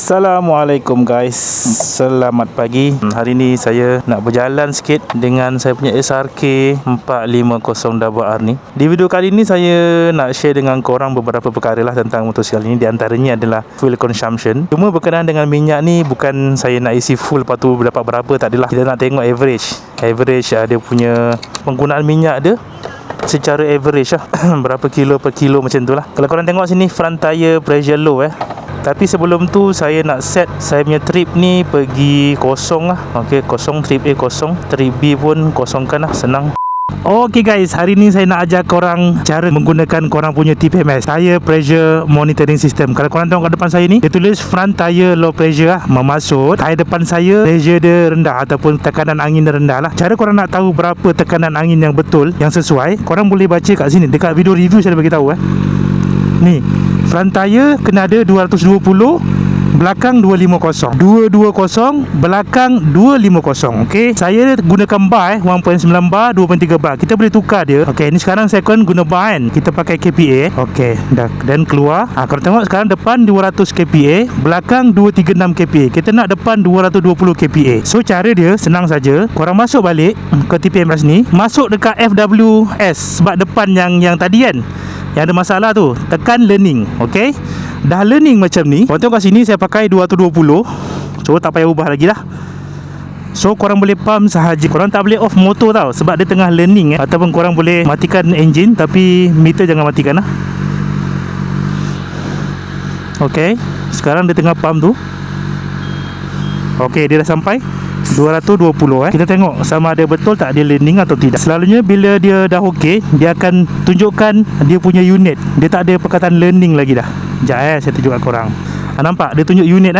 Assalamualaikum guys, selamat pagi. Hari ni saya nak berjalan sikit dengan saya punya SRK 450R ni. Di video kali ni saya nak share dengan korang beberapa perkara lah tentang motosikal ini. Di antaranya adalah fuel consumption. Cuma berkenaan dengan minyak ni, bukan saya nak isi full lepas tu dapat berapa, tak adalah. Kita nak tengok average dia punya penggunaan minyak dia secara average lah. Berapa kilo per kilo macam tu lah. Kalau korang tengok sini, front tire pressure low Tapi sebelum tu saya nak set saya punya trip ni pergi kosong lah. Okey, kosong, trip A kosong, trip B pun kosongkan lah, senang. Okey guys, hari ni saya nak ajar korang cara menggunakan korang punya TPMS, Tire Pressure Monitoring System. Kalau korang tengok kat depan saya ni, dia tulis front tire low pressure lah. Maksud tire depan saya pressure dia rendah ataupun tekanan angin dia rendah lah. Cara korang nak tahu berapa tekanan angin yang betul, yang sesuai, korang boleh baca kat sini. Dekat video review saya dah bagi tahu Ni, front tire kena ada 220, belakang 250. 220, belakang 250. Okey, saya gunakan bar 1.9 bar, 2.3 bar. Kita boleh tukar dia. Okey, ni sekarang saya akan guna bar kan. Kita pakai KPA. Okey, dah, dan keluar. Kalau tengok sekarang depan 200 KPA, belakang 236 KPA. Kita nak depan 220 KPA. So cara dia senang saja. Korang masuk balik ke TPMS ni, masuk dekat FWS sebab depan yang tadi kan, yang ada masalah tu, tekan learning. Okey, dah learning macam ni. Korang tengok kat sini saya pakai 220. So tak payah ubah lagi lah. So korang boleh pump sahaja. Korang tak boleh off motor tau, sebab dia tengah learning Ataupun korang boleh matikan engine, tapi meter jangan matikan lah. Okey, sekarang dia tengah pump tu. Okey, dia dah sampai 220 Kita tengok sama ada betul tak dia learning atau tidak. Selalunya bila dia dah okey, dia akan tunjukkan dia punya unit. Dia tak ada perkataan learning lagi dah. Sekejap saya tunjuk kat korang. Nampak dia tunjuk unit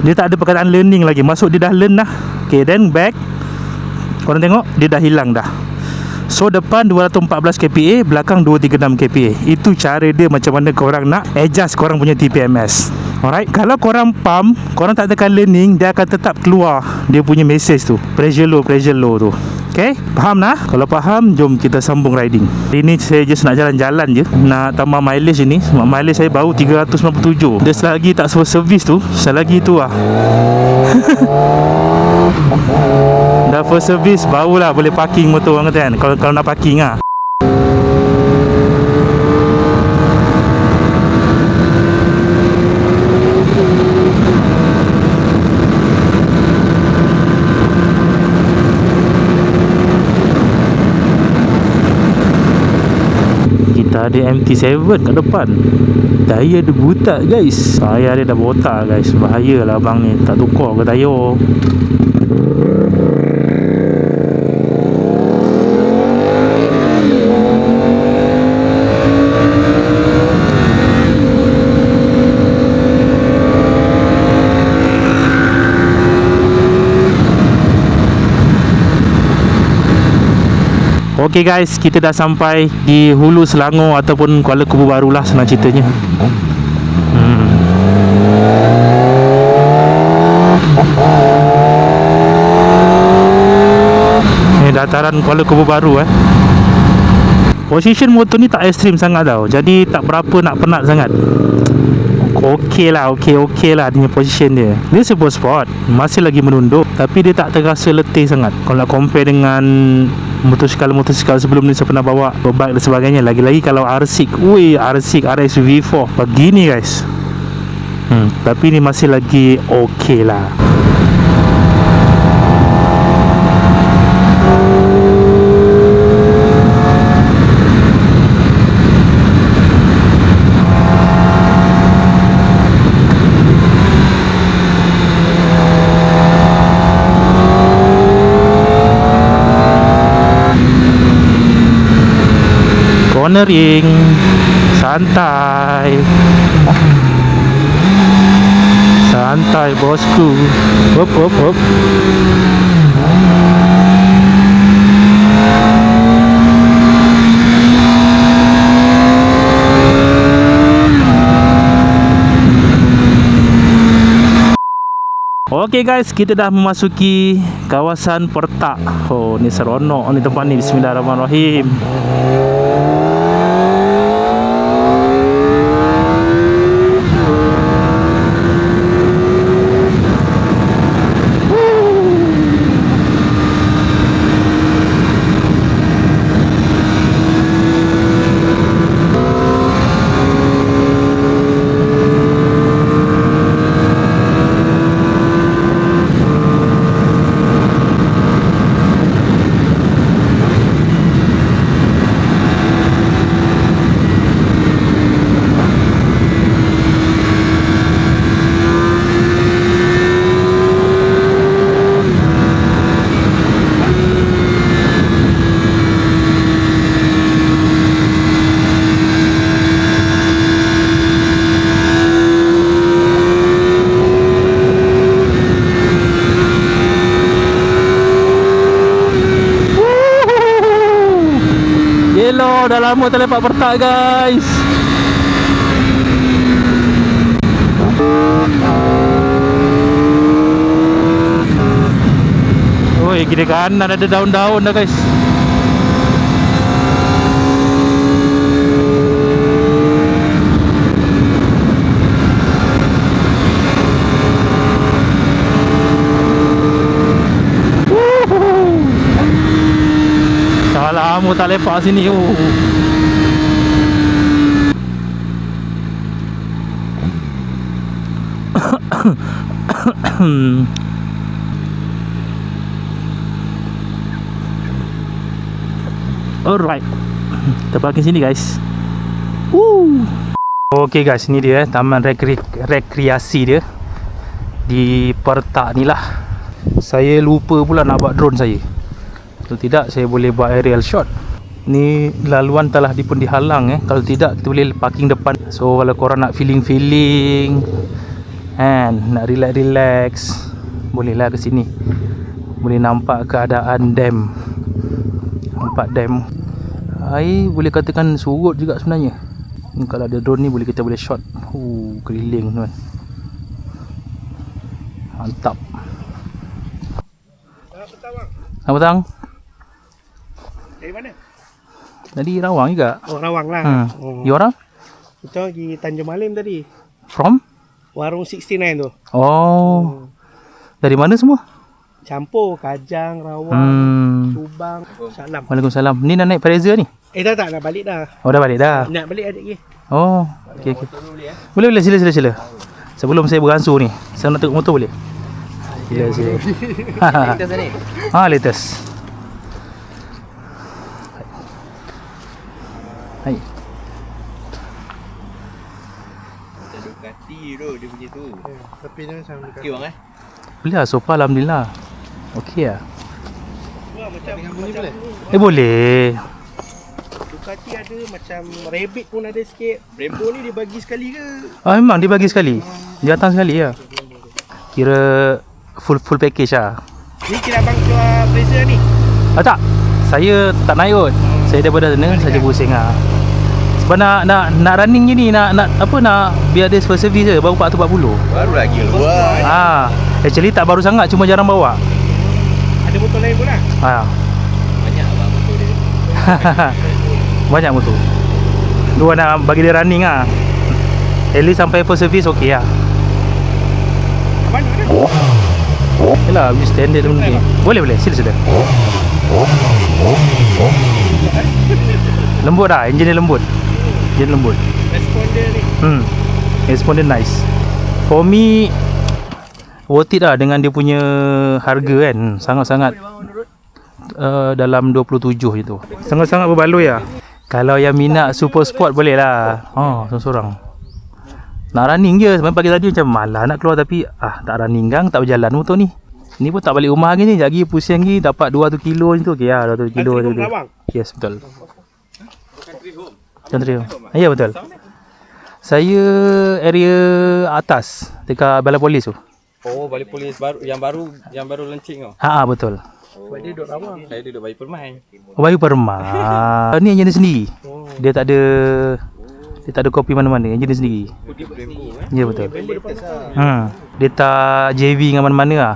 Dia tak ada perkataan learning lagi. Maksud dia dah learn lah. Okey, then back. Korang tengok dia dah hilang dah. So depan 214 kPa, belakang 236 kPa. Itu cara dia macam mana korang nak adjust korang punya TPMS. Alright, kalau korang pump, korang tak tekan learning, dia akan tetap keluar dia punya message tu, pressure low tu. Okay, faham lah? Kalau faham, jom kita sambung riding. Hari ni saya just nak jalan-jalan je, nak tambah mileage ni. Sebab mileage saya baru 397. Dia selagi tak servis tu, selagi tu lah dah full service, barulah boleh parking motor orang kata kan. Kalau nak parking lah. Kita ada MT7 kat depan. Tayar dia butak guys. Tayar dia dah botak guys. Bahayalah abang ni, tak tukar ke tayar. Okey guys, kita dah sampai di Hulu Selangor ataupun Kuala Kubu Baru lah, senang ceritanya. Ni dataran Kuala Kubu Baru Position motor ni tak ekstrim sangat tau, jadi tak berapa nak penat sangat. Okey lah dia punya position dia. Dia super sport, masih lagi menunduk, tapi dia tak terasa letih sangat. Kalau nak compare dengan motosikal sebelum ni saya pernah bawa, bike dan sebagainya. Lagi-lagi kalau R6, R6 RS V4 begini guys. Tapi ni masih lagi okey lah. Cornering santai bosku. Hop. Okey guys, kita dah memasuki kawasan Pertak. Oh, ni seronok ni tempat ni. Bismillahirrahmanirrahim. dah lama tak lepak pertak guys. Oi, kiri kanan ada daun-daun dah guys. Dah lama tak lepak sini. Alright, kita parking sini guys. Okay guys, ni dia taman rekreasi dia di Pertak ni lah. Saya lupa pula nak buat drone saya. Kalau tidak saya boleh buat aerial shot. Ni laluan telah dipun dihalang Kalau tidak kita boleh parking depan. So kalau korang nak feeling and nak relax, bolehlah ke sini. Boleh nampak keadaan dam. Nampak dam. Air boleh katakan surut juga sebenarnya. Kalau ada drone ni kita boleh shot. Keliling tuan. Mantap. Selamat petang. Dari mana? Tadi Rawang juga. Oh, Rawang lah. You orang? Kita pergi Tanjung Malim tadi. From? Warung 69 tu. Oh. Dari mana semua? Campur Kajang, Rawang, Subang. Salam. Waalaikumsalam. Ni nak naik Fraser ni? Tak nak balik dah. Oh, dah balik dah. Nak balik adik lagi. Oh, okey. Boleh sila. Sebelum saya beransur ni, saya nak tengok motor boleh? Sila. Latest ni. Latest. Hai. Ducati tu dia punya tu. Tapi jangan sama dekat. Okey bang Boleh lah, so far alhamdulillah. Okey lah. Macam ni boleh? Boleh. Ducati ada macam Rabbit pun ada sikit. Brembo ni dia bagi sekali ke? Memang dia bagi sekali. Dia datang sekali lah. Kira full package lah. Ni kira abang jual Fraser ni? Tak. Saya tak naik kot. Saya daripada sana saja pusing lah. Sebab nak running je ni, nak biar dia first service je baru 440. baru lagi keluar. Actually tak baru sangat, cuma jarang bawa. Ada motor lain pun lah? Banyak abang motor dia. Banyak motor. Dua nak bagi dia running lah. At least sampai first service okey lah. Abang ada? Yelah, habis standard tu mungkin. Boleh, sila. Lembut dah, enjin dia lembut. Responder ni? Responder nice. For me, worth it lah dengan dia punya harga kan. Sangat-sangat dalam 27 je tu. Sangat-sangat berbaloi lah. Kalau yang minat super sport boleh lah. Seorang-seorang. Nak running je. Sampai pagi tadi macam malah nak keluar tapi tak running gang, tak berjalan motor ni. Ni pun tak balik rumah lagi ni. Lagi pusing lagi. Dapat 200 kilo je tu. Okey lah, 200 kilo. Yes, betul. Country home. Ya, betul. Saya area atas dekat Balai Polis tu. Oh, Balai Polis yang baru launching tu. Betul. Sebab dia duduk Rawang. Saya duduk Bayu Permai. Bayu Permai. Ni enjin dia sendiri. Dia tak ada kopi mana-mana. Enjin dia sendiri. Ya, betul. Dia tak JV dengan mana-mana lah.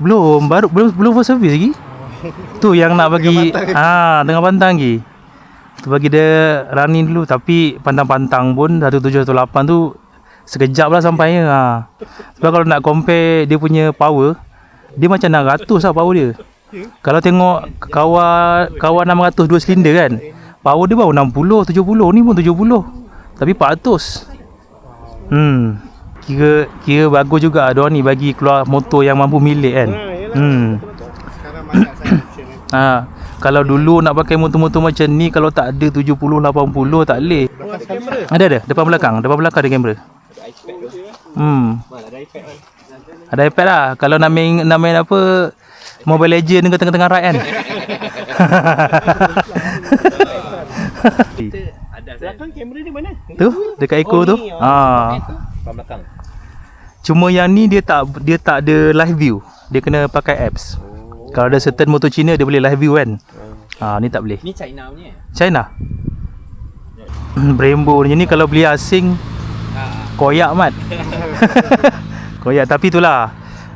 Belum full service lagi. Tu yang nak bagi tengah pantang lagi. Tu bagi dia running dulu. Tapi pantang-pantang pun 1718 tu sekejap lah sampainya. Sebab kalau nak compare dia punya power, dia macam 600 lah power dia. Kalau tengok kawal 600 2 silinder kan, power dia baru 60, 70. Ni pun 70 tapi 400. Kira bagus juga diorang ni bagi keluar motor yang mampu milik kan. Sekarang banyak saya kalau dulu nak pakai motor-motor macam ni, kalau tak ada 70 80 tak boleh. Ada depan belakang ada kamera. Ada iPad lah. Kalau nak main apa Mobile Legend ke tengah-tengah ride kan. belakang kamera ni mana? Tu dekat Eco tu. Belakang. Cuma yang ni dia tak ada live view. Dia kena pakai apps. Kalau ada certain motor Cina dia boleh live view kan. Ni tak boleh. Ni China punya. China. Brembo ni kalau beli asing koyak mat. Koyak, tapi itulah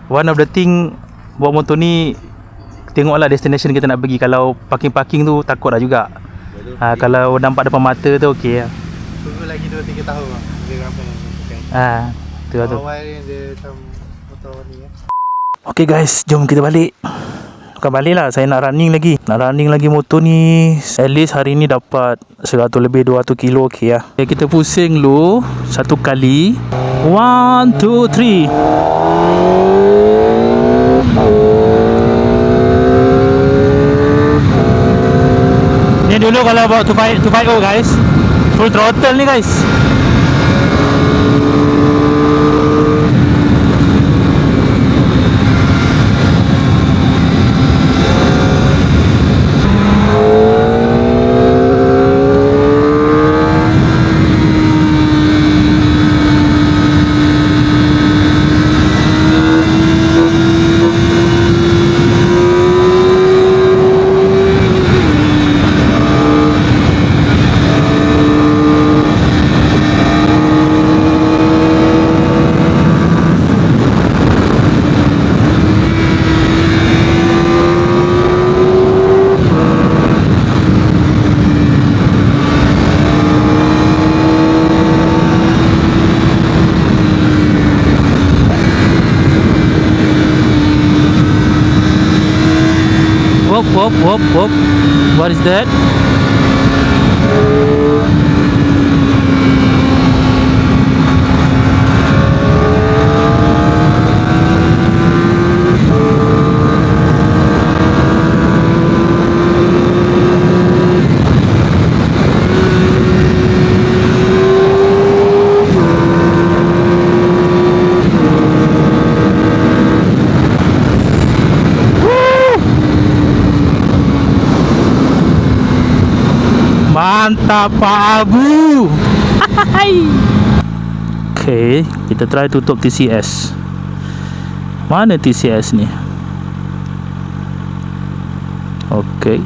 one of the thing bawa motor ni, tengoklah destination kita nak pergi. Kalau parking tu takut lah juga. Kalau nampak depan mata tu okey lah. Tunggu lagi 2-3 tahun lah. Dia ramai yang pakai. Tu lah tu. Awal ni dia macam motor ni ya. Okay guys, jom kita balik. Bukan balik lah, saya nak running lagi. Nak running lagi motor ni. At least hari ni dapat 100 lebih 200 kilo okey lah. Okay, kita pusing dulu satu kali. 1, 2, 3. Ni dulu kalau bawa 250 guys, full throttle ni guys. Whoop. What is that? Mantap Pak Abu. Okay, kita try tutup TCS. Mana TCS ni? Okay,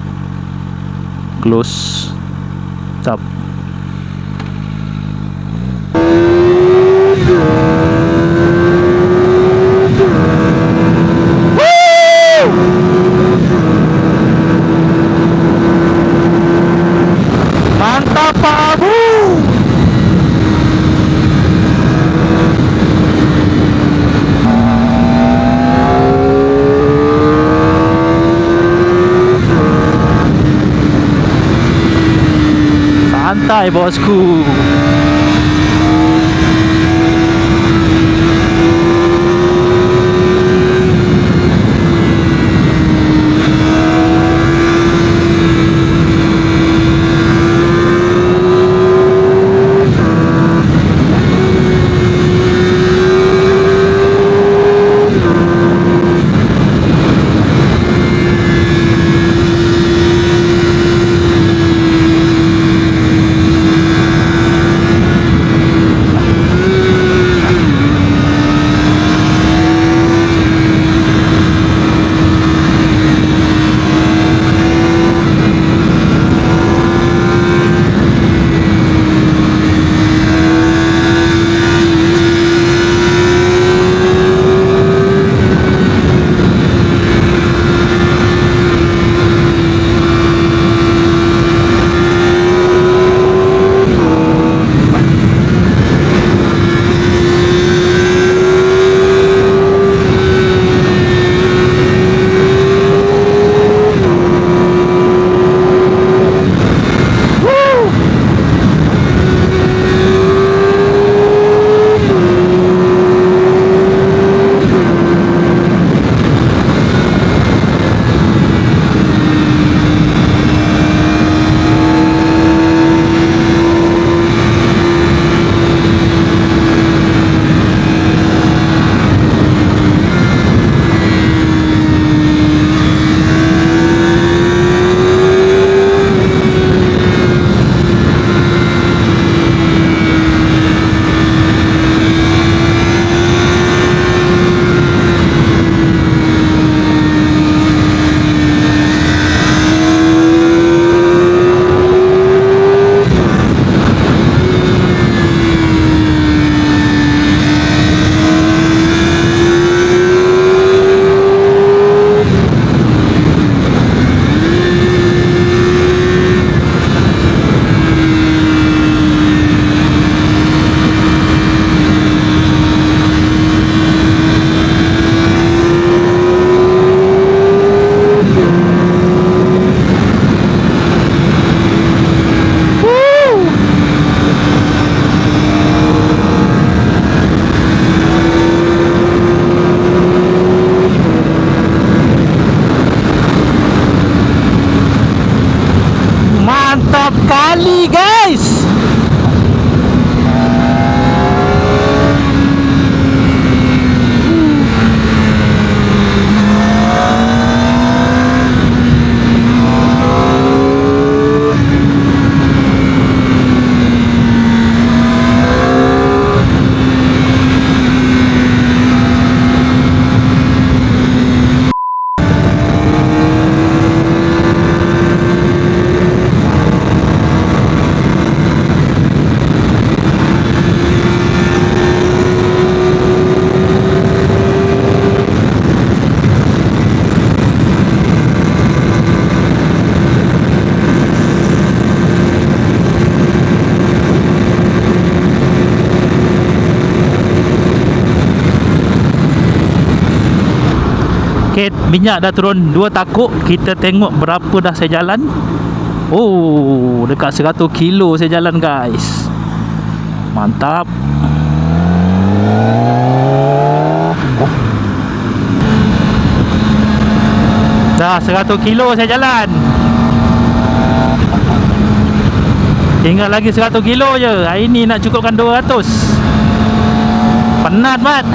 close. Stop. Mantap Pak Abu. Santai bosku. kali guys. Okay, minyak dah turun 2 takuk. Kita tengok berapa dah saya jalan. Oh, dekat 100 kilo saya jalan guys. Mantap. Dah 100 kilo saya jalan. Tinggal lagi 100 kilo je. Hari ni nak cukupkan 200. Penat mat.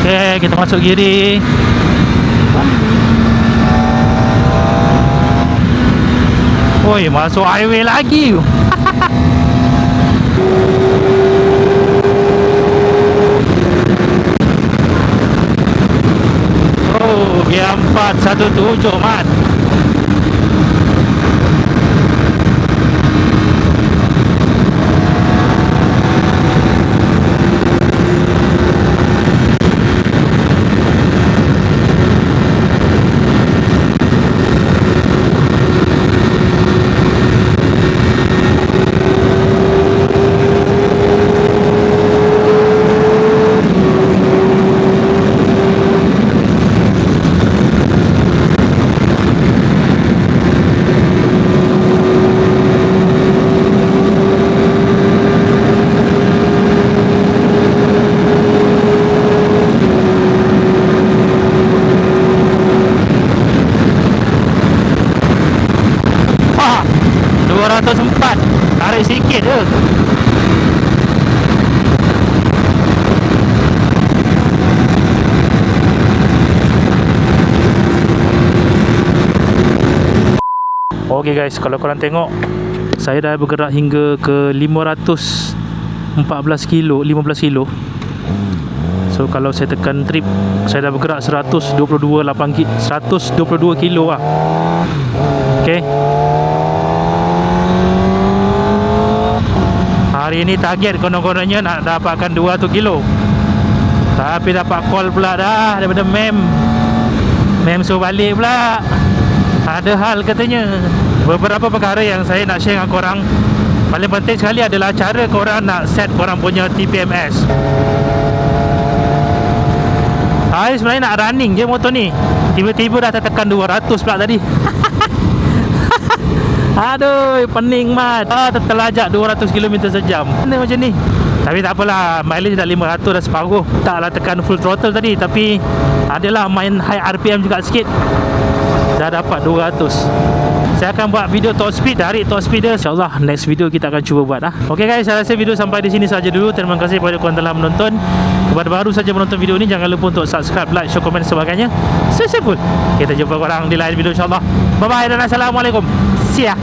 Okay, kita masuk kiri. Oi, masuk highway lagi. Oh, G417 mat. Tarik sikit je. Ok guys, kalau korang tengok, saya dah bergerak hingga ke 514 kilo, 15 kilo. So kalau saya tekan trip, saya dah bergerak 122 kilo lah. Ok, hari ni target konon-kononnya nak dapatkan 200 kilo. Tapi dapat call pula dah daripada Mem suruh balik pula. Ada hal katanya. Beberapa perkara yang saya nak share dengan korang. Paling penting sekali adalah cara korang nak set korang punya TPMS. Saya sebenarnya nak running je motor ni. Tiba-tiba dah tertekan 200 pula tadi. Aduh, pening mat. Tertelajak 200 km sejam. Mana macam ni? Tapi tak apalah, mileage dah 500 dah separuh. Taklah tekan full throttle tadi, tapi adalah main high RPM juga sikit. Dah dapat 200. Saya akan buat video top speed, dari top speed dia. InsyaAllah next video kita akan cuba buat. Ok guys, saya rasa video sampai di sini saja dulu. Terima kasih kepada korang telah menonton. Kepada baru saja menonton video ni, jangan lupa untuk subscribe, like, share, komen dan sebagainya. Stay safe. Kita jumpa korang di lain video insyaAllah. Bye bye dan Assalamualaikum. See ya.